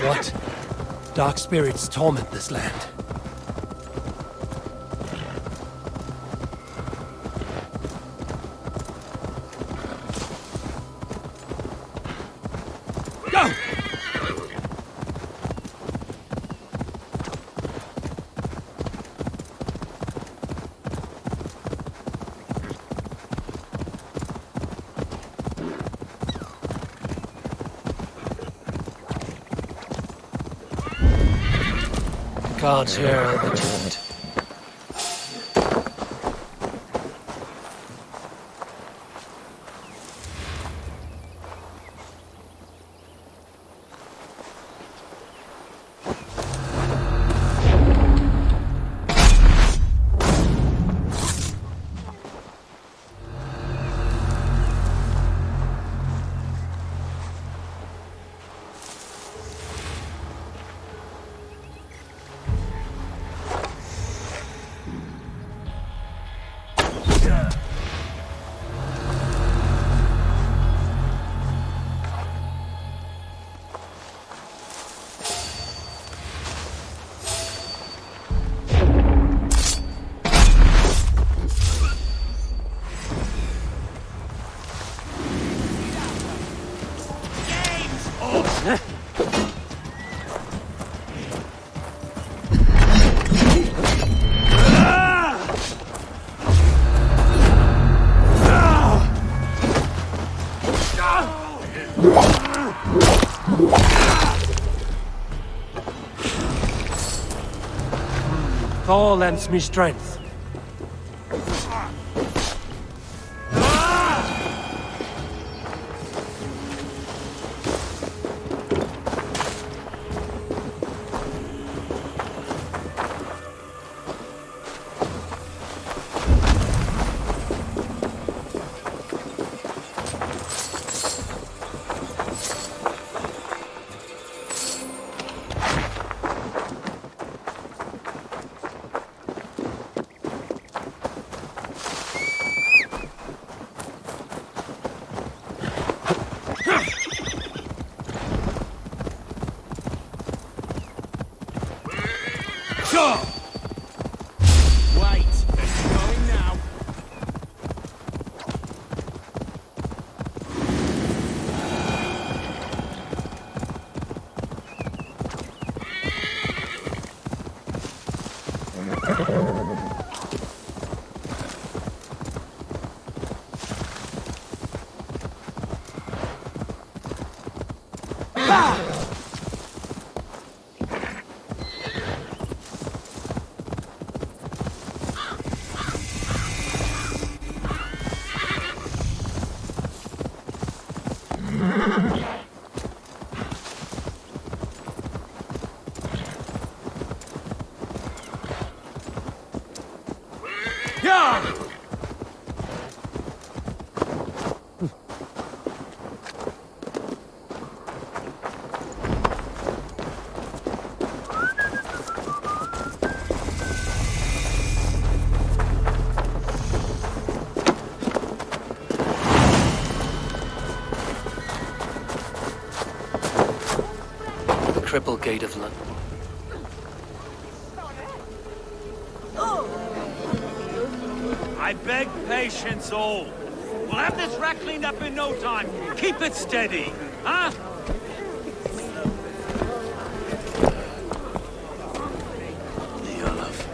What? Dark spirits torment this land. Go! Guards here are vigilant. Thor lends me strength. Triple Gate of London. I beg patience, all. We'll have this wreck cleaned up in no time. Keep it steady, huh? Love.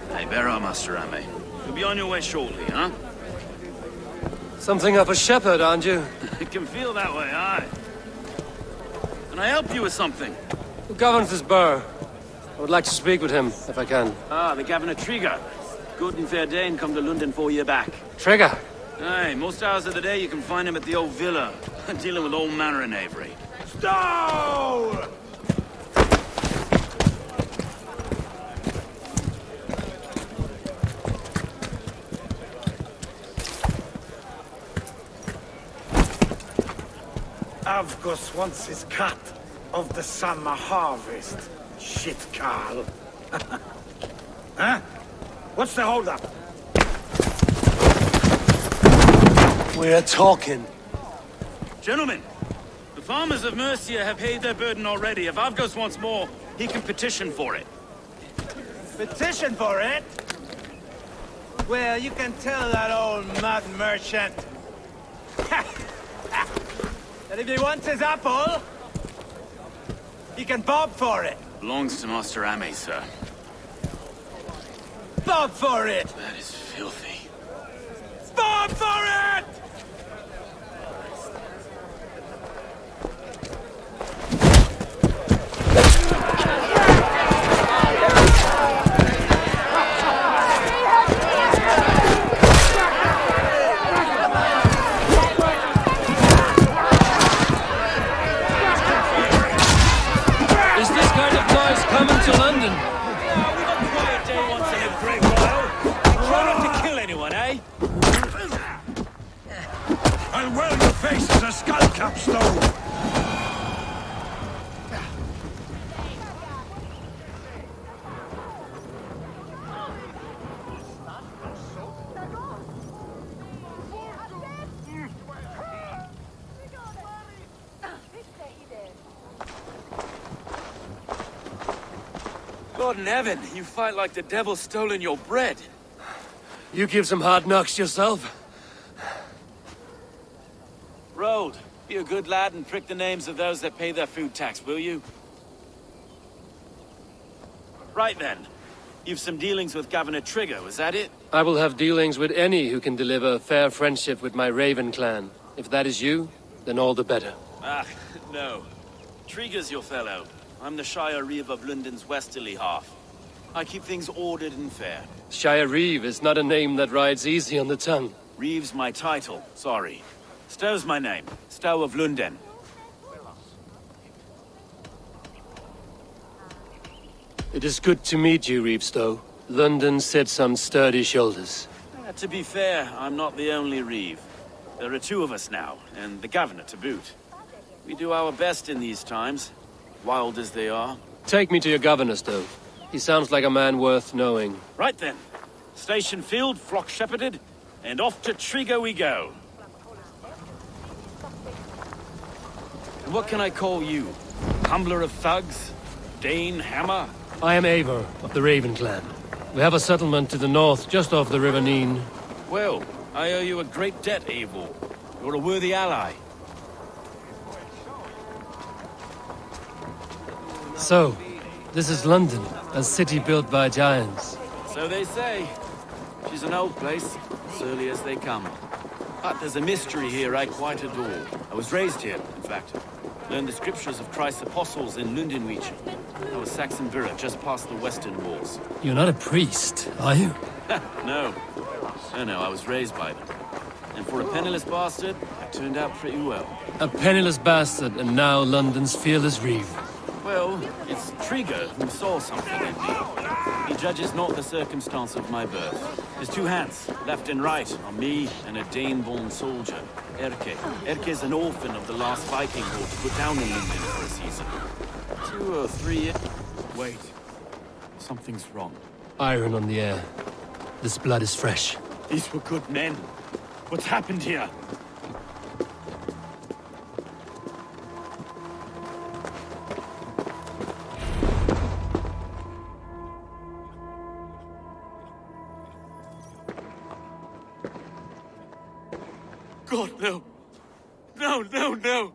Eivor, Master Ame. You'll be on your way shortly, huh? Something of a shepherd, aren't you? It can feel that way, aye. Can I help you with something? Who governs this burgh? I would like to speak with him, if I can. Ah, the Governor Trigger. Good and fair Dane come to Lunden 4 years back. Trigger? Aye, most hours of the day you can find him at the old villa, dealing with all manner in Avery. Stow! Avgos wants his cut of the summer harvest. Shit, Carl. Huh? What's the holdup? We're talking. Gentlemen, the farmers of Mercia have paid their burden already. If Avgos wants more, he can petition for it. Petition for it? Well, you can tell that old mud merchant that if he wants his apple, he can bob for it. Belongs to Master Ame, sir. Bob for it! That is filthy. Bob for it! Is this kind of noise coming to London? We've a quiet day once in a great while. Try not to kill anyone, eh? I'll weld your face as a skull capstone! God in heaven, you fight like the devil's stolen your bread. You give some hard knocks yourself. Road, be a good lad and prick the names of those that pay their food tax, will you? Right then. You've some dealings with Governor Trigger, was that it? I will have dealings with any who can deliver fair friendship with my Raven clan. If that is you, then all the better. Ah, no. Trigger's your fellow. I'm the Shire Reeve of Lunden's westerly half. I keep things ordered and fair. Shire Reeve is not a name that rides easy on the tongue. Reeve's my title, sorry. Stow's my name. Stow of Lunden. It is good to meet you, Reevestow. London sits on sturdy shoulders. To be fair, I'm not the only Reeve. There are two of us now, and the governor to boot. We do our best in these times, wild as they are. Take me to your governor, Stow. He sounds like a man worth knowing. Right then. Station filled, flock shepherded, and off to Trigger we go. And what can I call you? Humbler of thugs? Dane Hammer? I am Eivor, of the Raven clan. We have a settlement to the north, just off the River Neen. Well, I owe you a great debt, Eivor. You're a worthy ally. So, this is London, a city built by giants. So they say. She's an old place, surly as they come. But there's a mystery here I quite adore. I was raised here, in fact. Learned the scriptures of Christ's apostles in Lunden region. I was Saxon Borough, just past the western walls. You're not a priest, are you? No. No, I was raised by them. And for a penniless bastard, I turned out pretty well. A penniless bastard, and now London's fearless Reeve. Well, it's Trigger who saw something in me. He judges not the circumstance of my birth. There's two hands, left and right, on me and a Dane-born soldier, Erke. Erke is an orphan of the last Viking horde put down in Lunden for a season. 2 or 3 years... Wait. Something's wrong. Iron on the air. This blood is fresh. These were good men. What's happened here? God, no. No, no, no!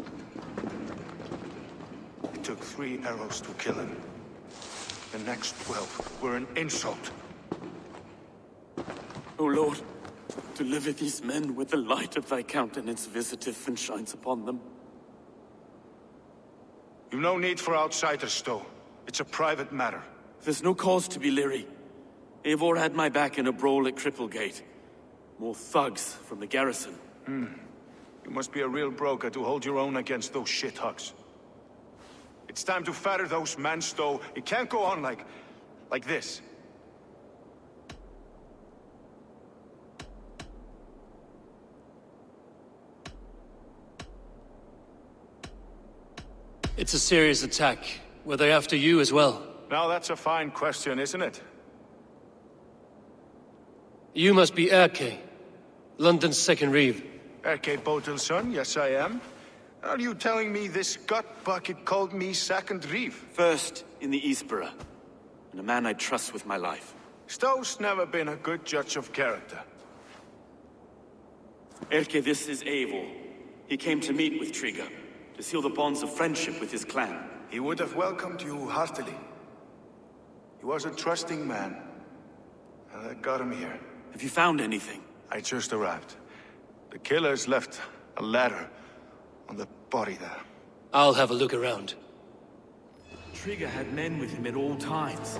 It took 3 arrows to kill him. The next 12 were an insult. O Lord, deliver these men with the light of thy countenance visiteth and shines upon them. You've no need for outsiders, Stow. It's a private matter. There's no cause to be leery. Eivor had my back in a brawl at Cripplegate. More thugs from the garrison. You must be a real broker to hold your own against those shithugs. It's time to fatter those men, Stow. It can't go on like this. It's a serious attack. Were they after you as well? Now that's a fine question, isn't it? You must be Erke, London's second Reeve. Erke Botelson, yes I am. Are you telling me this gut bucket called me second reef? First in the Eastborough, and a man I trust with my life. Stowe's never been a good judge of character. Erke, this is Eivor. He came to meet with Trigger, to seal the bonds of friendship with his clan. He would have welcomed you heartily. He was a trusting man. And I got him here. Have you found anything? I just arrived. The killers left a letter on the body there. I'll have a look around. Trigger had men with him at all times.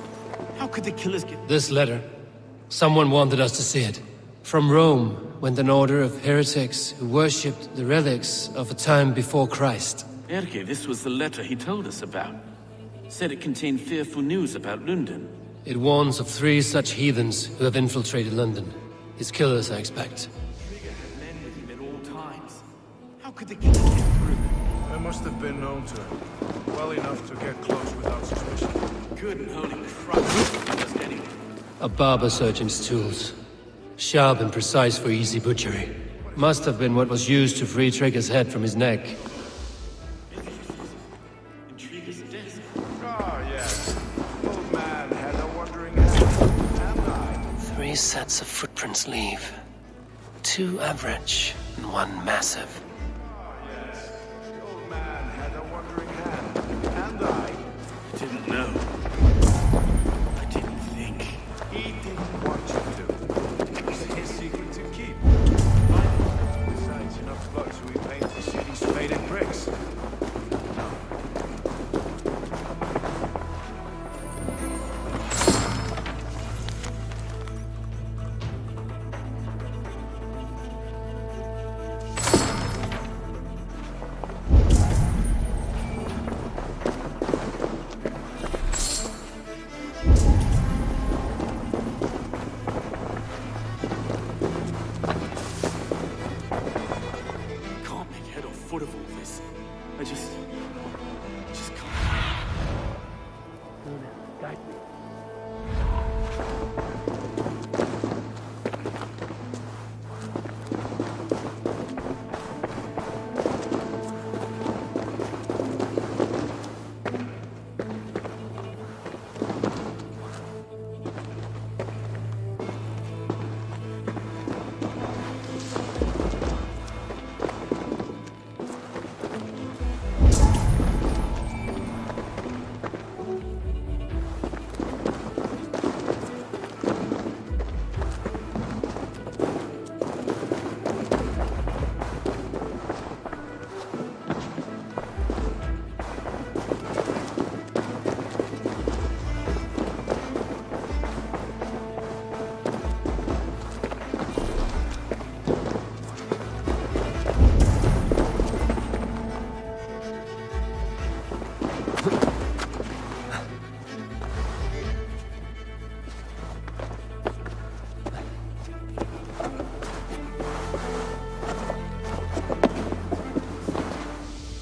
How could the killers get... This letter. Someone wanted us to see it. From Rome went an order of heretics who worshipped the relics of a time before Christ. Erke, this was the letter he told us about. Said it contained fearful news about Lunden. It warns of 3 such heathens who have infiltrated London. His killers, I expect. Trigger had men with him at all times. How could the killers get through? I must have been known to him. Well enough to get close without suspicion. Good and holy Christ, almost anyone. A barber surgeon's tools. Sharp and precise for easy butchery. Must have been what was used to free Trigger's head from his neck. In Trigger's desk. Ah, yes. The old man had a wandering hand, and I. 3 sets of footprints leave. 2 average, and 1 massive. Ah, yes. The old man had a wandering hand, and I. I didn't know. I didn't think. He didn't want you to. It was his secret to keep. Besides, enough blood to repaint the city's faded bricks. Foot of all this. I just can't.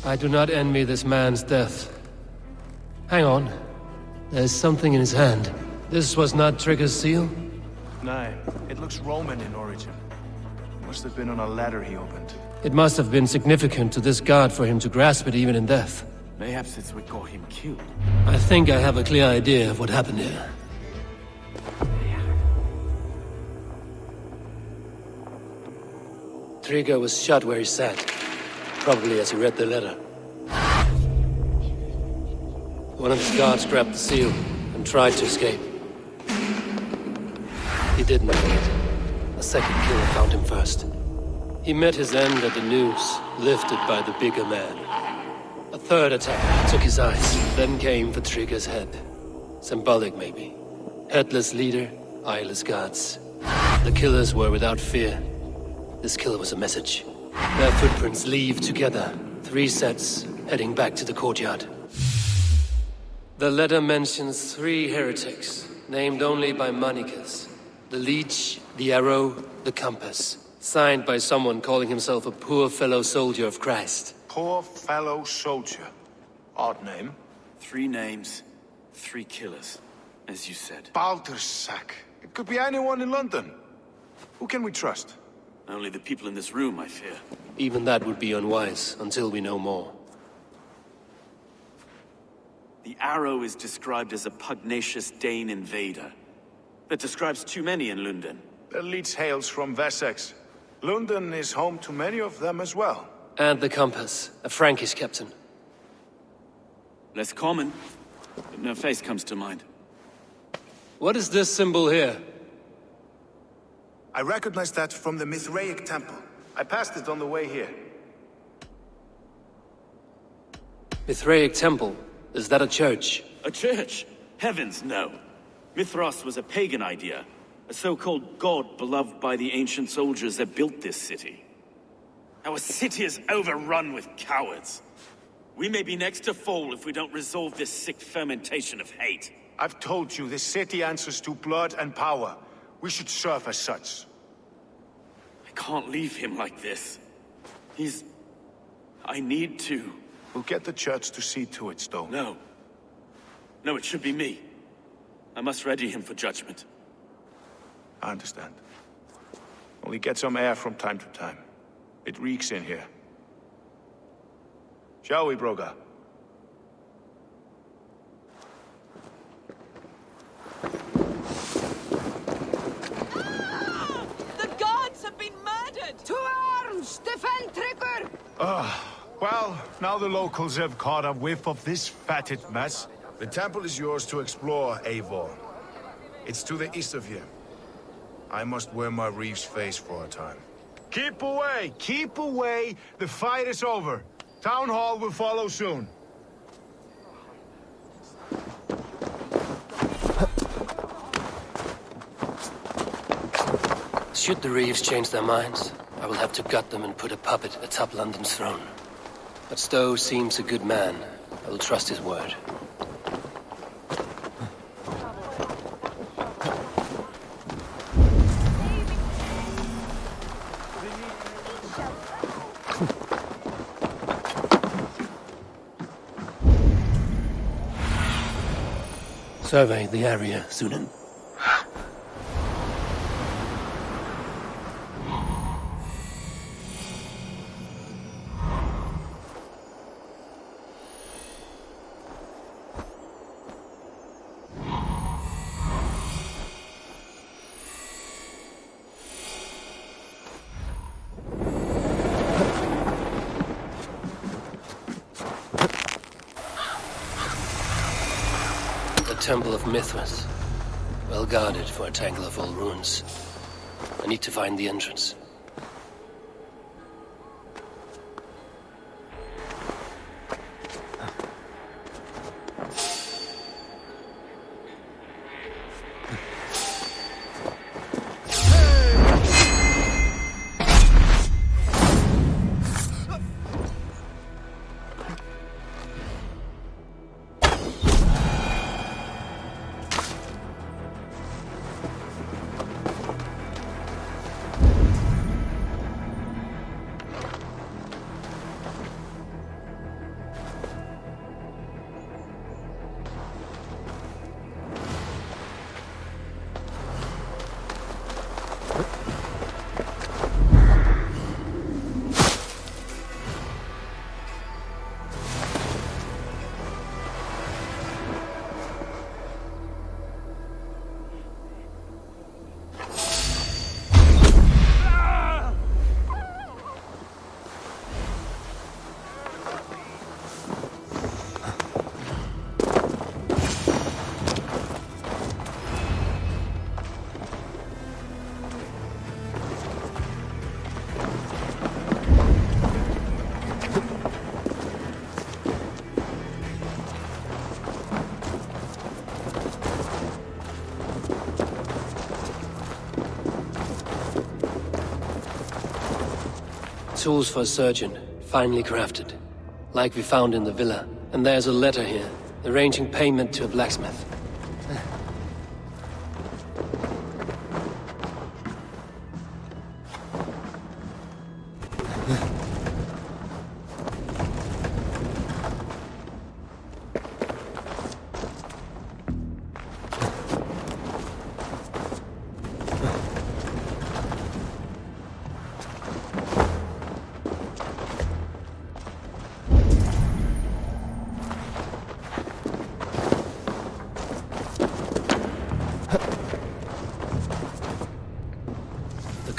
I do not envy this man's death. Hang on. There's something in his hand. This was not Trigger's seal? No, it looks Roman in origin. Must have been on a ladder he opened. It must have been significant to this god for him to grasp it even in death. Perhaps it's what got him killed. I think I have a clear idea of what happened here. Trigger was shot where he sat. Probably as he read the letter. One of his guards grabbed the seal and tried to escape. He didn't make it. A second killer found him first. He met his end at the noose, lifted by the bigger man. A third attack took his eyes, then came for Trigger's head. Symbolic, maybe. Headless leader, eyeless guards. The killers were without fear. This kill was a message. Their footprints leave together. 3 sets, heading back to the courtyard. The letter mentions 3 heretics, named only by monikers. The Leech, the Arrow, the Compass. Signed by someone calling himself a poor fellow soldier of Christ. Poor fellow soldier. Odd name. 3 names, 3 killers, as you said. Baldersack. It could be anyone in London. Who can we trust? Only the people in this room, I fear. Even that would be unwise, until we know more. The arrow is described as a pugnacious Dane invader. That describes too many in Lunden. The leech hails from Wessex. Lunden is home to many of them as well. And the compass, a Frankish captain. Less common, but no face comes to mind. What is this symbol here? I recognize that from the Mithraic temple. I passed it on the way here. Mithraic temple? Is that a church? A church? Heavens, no. Mithras was a pagan idea. A so-called god beloved by the ancient soldiers that built this city. Our city is overrun with cowards. We may be next to fall if we don't resolve this sick fermentation of hate. I've told you, this city answers to blood and power. We should serve as such. I can't leave him like this. I need to. We'll get the church to see to it, Stone. No. No, it should be me. I must ready him for judgment. I understand. Only get some air from time to time. It reeks in here. Shall we, Broga? The gods have been murdered! To arms! Defend Trigger! Well, now the locals have caught a whiff of this fatted mess. The temple is yours to explore, Eivor. It's to the east of here. I must wear my reeve's face for a time. Keep away! Keep away! The fight is over. Town Hall will follow soon. Should the Reeves change their minds, I will have to gut them and put a puppet atop London's throne. But Stowe seems a good man. I will trust his word. Survey the area, Sunan. Temple of Mithras. Well guarded for a tangle of old ruins. I need to find the entrance. Tools for a surgeon, finely crafted. Like we found in the villa. And there's a letter here, arranging payment to a blacksmith.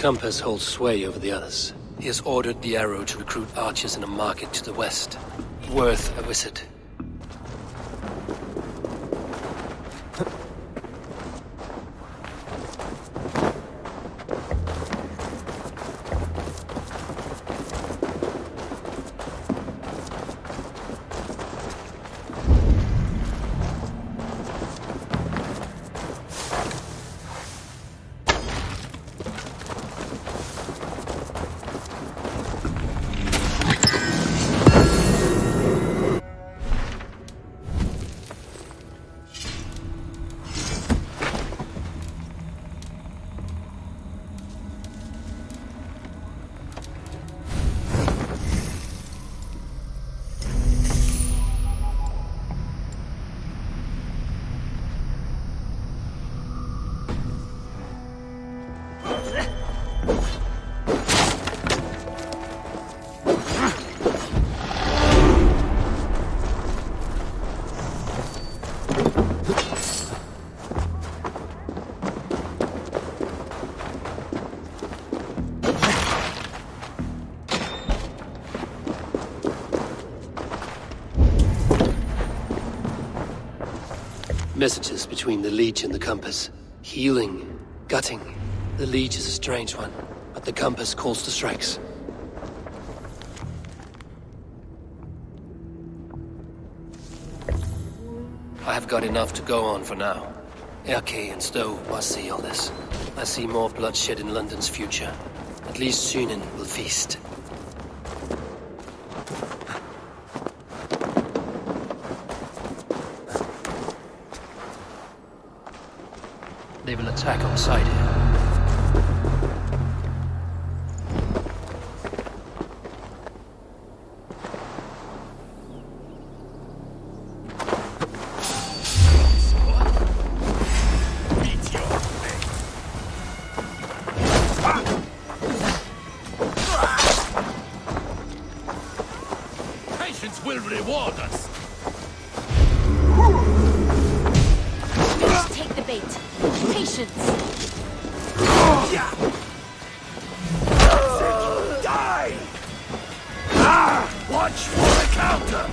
compass holds sway over the others. He has ordered the arrow to recruit archers in a market to the west. Worth a visit. Messages between the Leech and the compass. Healing, gutting. The Leech is a strange one, but the compass calls to strikes. I have got enough to go on for now. Erke and Stowe must see all this. I see more bloodshed in London's future. At least Sunan will feast. They will attack on sight here. Patience will reward us. Just take the bait. Patience. Die! Watch for the counter!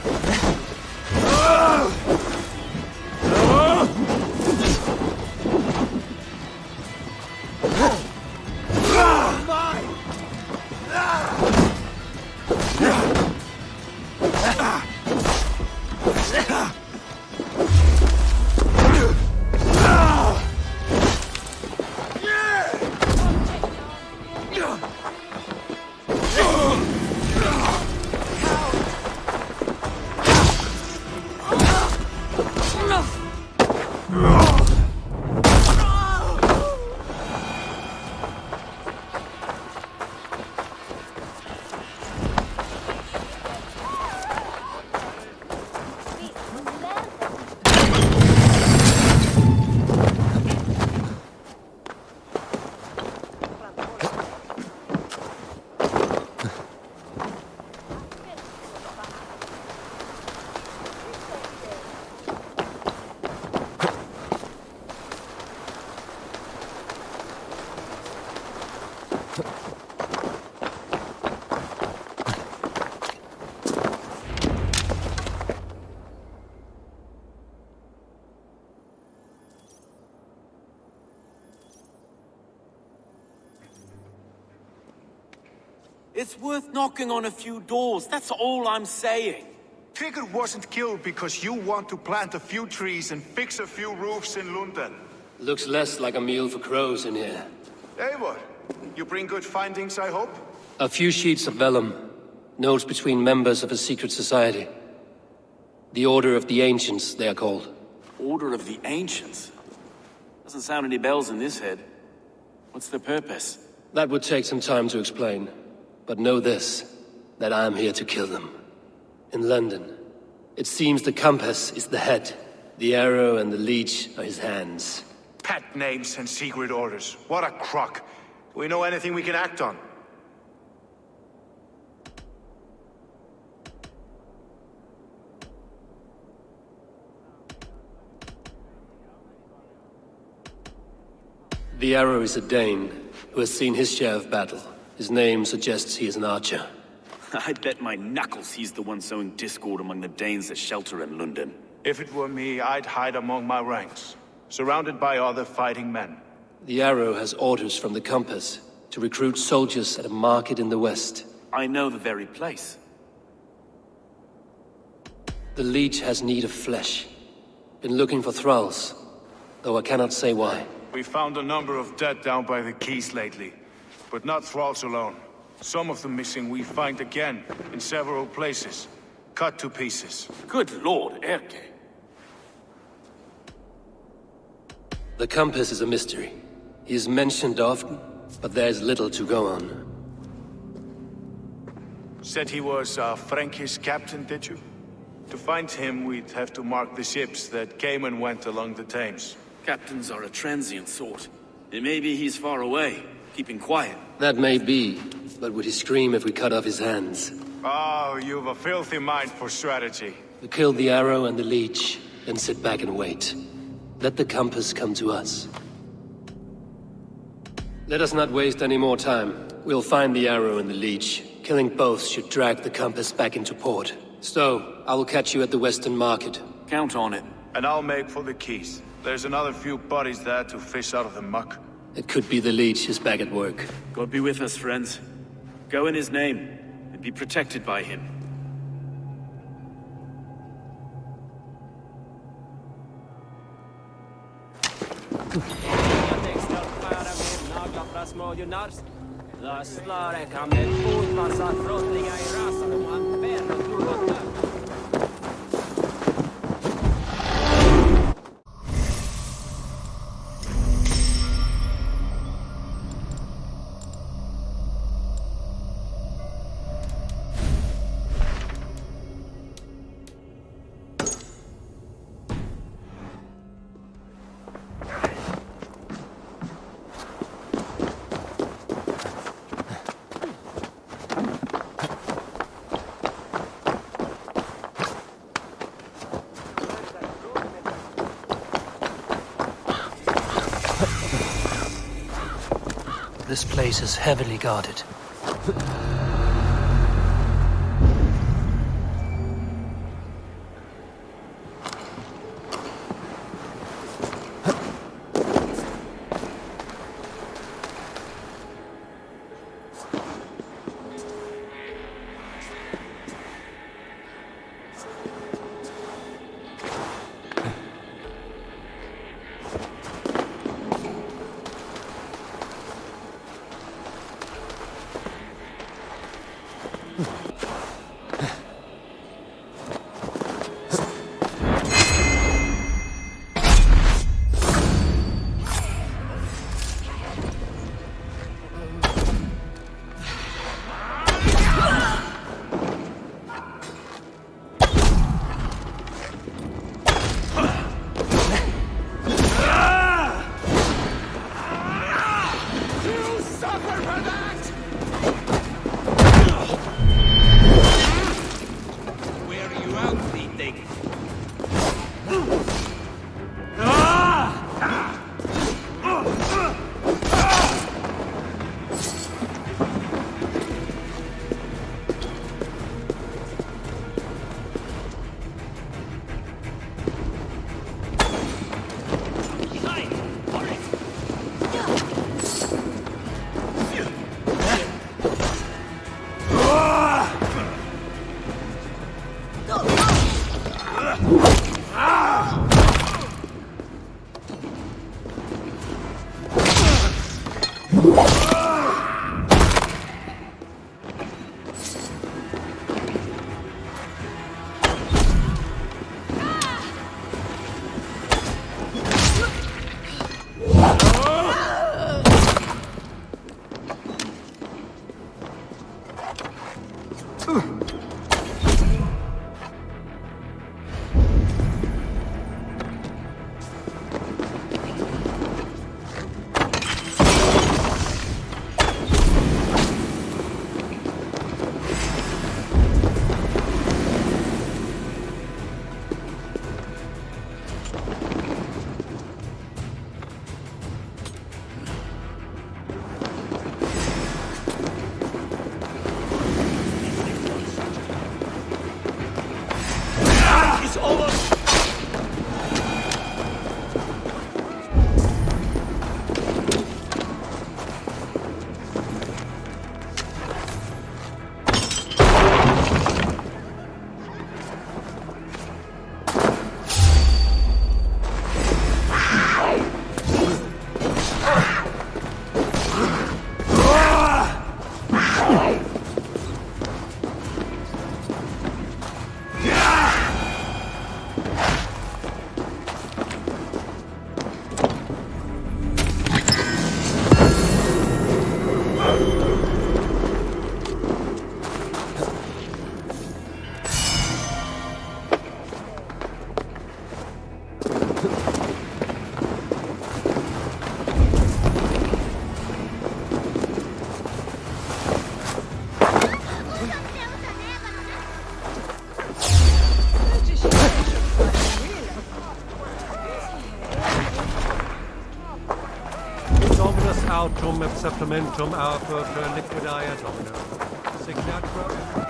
It's worth knocking on a few doors, that's all I'm saying. Trigger wasn't killed because you want to plant a few trees and fix a few roofs in Lunden. Looks less like a meal for crows in here. Eivor, you bring good findings, I hope? A few sheets of vellum. Notes between members of a secret society. The Order of the Ancients, they are called. Order of the Ancients? Doesn't sound any bells in this head. What's the purpose? That would take some time to explain. But know this, that I am here to kill them. In London, it seems the compass is the head. The arrow and the leech are his hands. Pet names and secret orders. What a crock. Do we know anything we can act on? The arrow is a Dane, who has seen his share of battle. His name suggests he is an archer. I'd bet my knuckles he's the one sowing discord among the Danes at Ciltern and Lunden. If it were me, I'd hide among my ranks, surrounded by other fighting men. The arrow has orders from the compass to recruit soldiers at a market in the west. I know the very place. The Leech has need of flesh. Been looking for thralls, though I cannot say why. We found a number of dead down by the quays lately, but not thralls alone. Some of the missing we find again, in several places, cut to pieces. Good lord, Erke. The compass is a mystery. He is mentioned often, but there's little to go on. Said he was a Frankish captain, did you? To find him, we'd have to mark the ships that came and went along the Thames. Captains are a transient sort. It may be he's far away, keeping quiet. That may be, but would he scream if we cut off his hands? Oh, you've a filthy mind for strategy. We kill the arrow and the leech, then sit back and wait. Let the compass come to us. Let us not waste any more time. We'll find the arrow and the leech. Killing both should drag the compass back into port. So, I will catch you at the Western Market. Count on it. And I'll make for the quays. There's another few bodies there to fish out of the muck. It could be the leech is back at work. God be with us, friends. Go in his name, and be protected by him. This place is heavily guarded. sum supplementum per liquidia domino. Signature.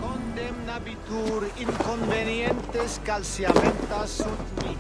Condemnabitur inconvenientes calciamentas sunt mihi.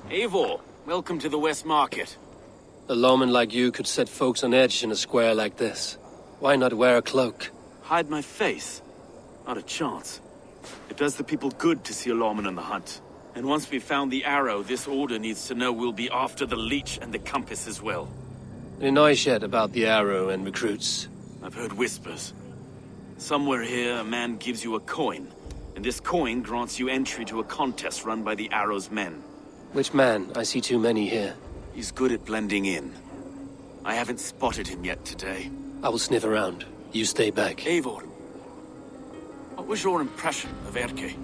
Eivor, welcome to the West Market. A lawman like you could set folks on edge in a square like this. Why not wear a cloak? Hide my face? Not a chance. It does the people good to see a lawman on the hunt. And once we've found the arrow, this order needs to know we'll be after the leech and the compass as well. Any noise yet about the arrow and recruits? I've heard whispers. Somewhere here, a man gives you a coin, and this coin grants you entry to a contest run by the arrow's men. Which man? I see too many here. He's good at blending in. I haven't spotted him yet today. I will sniff around. You stay back. Eivor, what was your impression of Erke?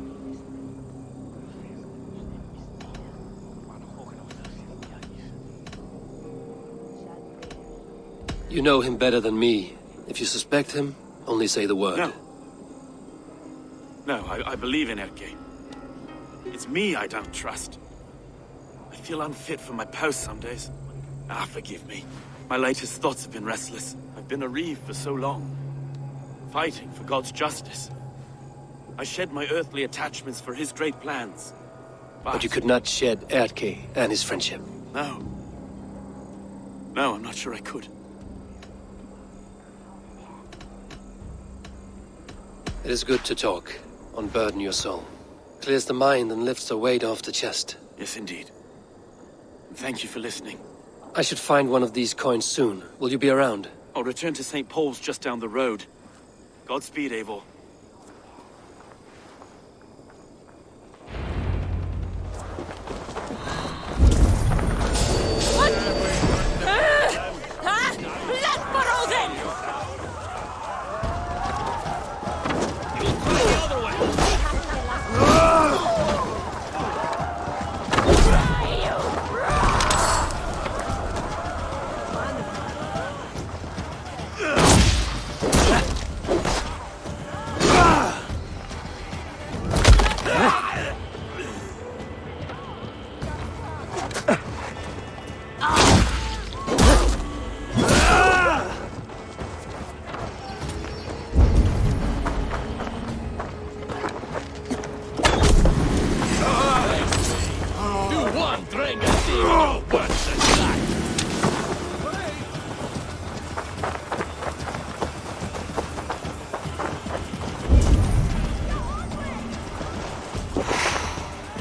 You know him better than me. If you suspect him, only say the word. No, I believe in Erke. It's me I don't trust. I feel unfit for my post some days. Forgive me. My latest thoughts have been restless. I've been a reeve for so long. Fighting for God's justice. I shed my earthly attachments for his great plans. But you could not shed Erke and his friendship. No. No, I'm not sure I could. It is good to talk. Unburden your soul. Clears the mind and lifts the weight off the chest. Yes, indeed. Thank you for listening. I should find one of these coins soon. Will you be around? I'll return to St. Paul's just down the road. Godspeed, Eivor.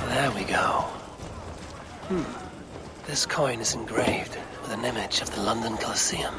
There we go. This coin is engraved with an image of the London Colosseum.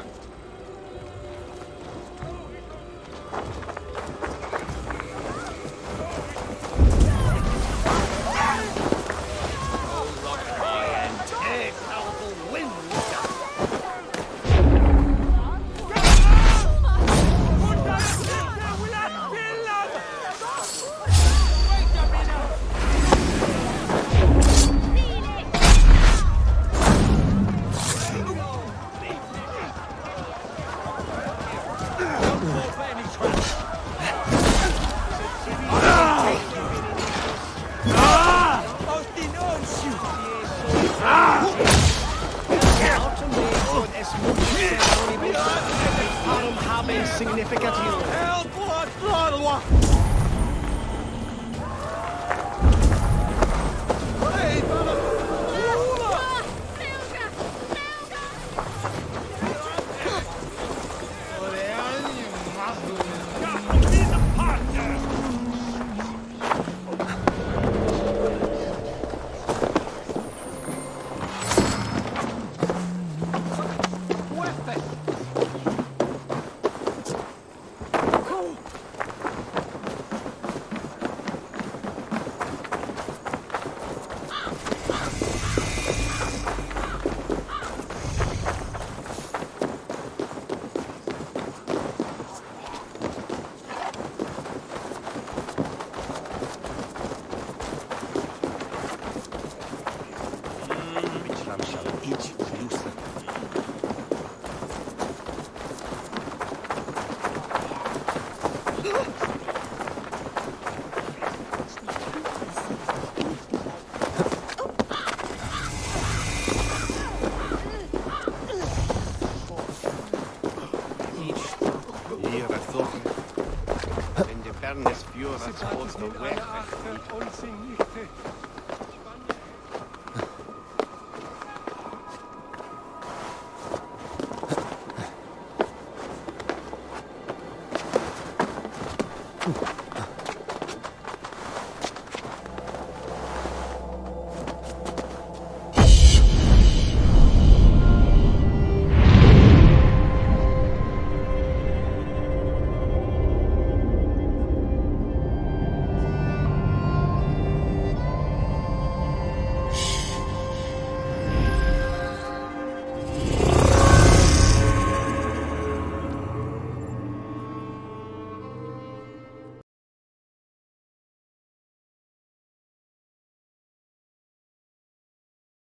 Participatis in einer Achte und Signichte,